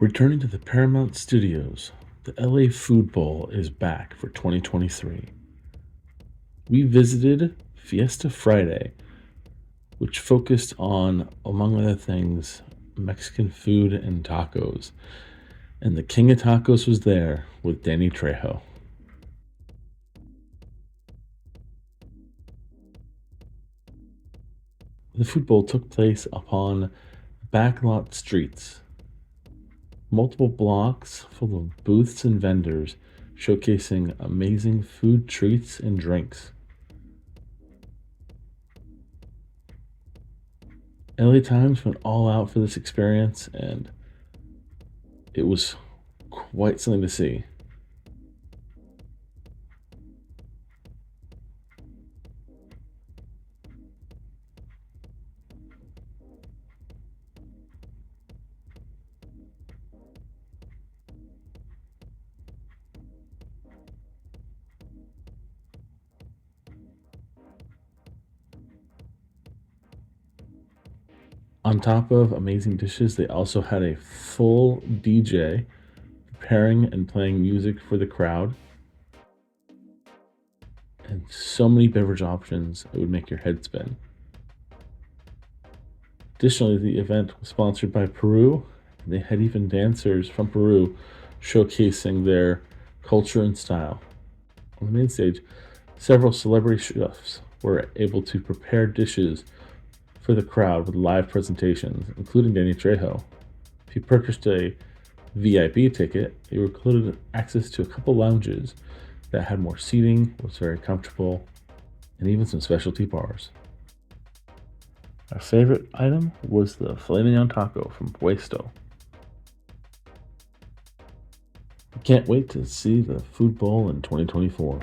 Returning to the Paramount Studios, the LA Food Bowl is back for 2023. We visited Fiesta Friday, which focused on, among other things, Mexican food and tacos. And the king of tacos was there with Danny Trejo. The Food Bowl took place upon backlot streets, multiple blocks full of booths and vendors showcasing amazing food treats and drinks. LA Times went all out for this experience, and it was quite something to see. On top of amazing dishes, they also had a full DJ preparing and playing music for the crowd, and so many beverage options it would make your head spin. Additionally, the event was sponsored by Peru, and they had even dancers from Peru showcasing their culture and style. On the main stage, several celebrity chefs were able to prepare dishes for the crowd with live presentations, including Danny Trejo. If you purchased a VIP ticket, you were included access to a couple lounges that had more seating, was very comfortable, and even some specialty bars. Our favorite item was the Filet Mignon taco from Puesto. I can't wait to see the Food Bowl in 2024.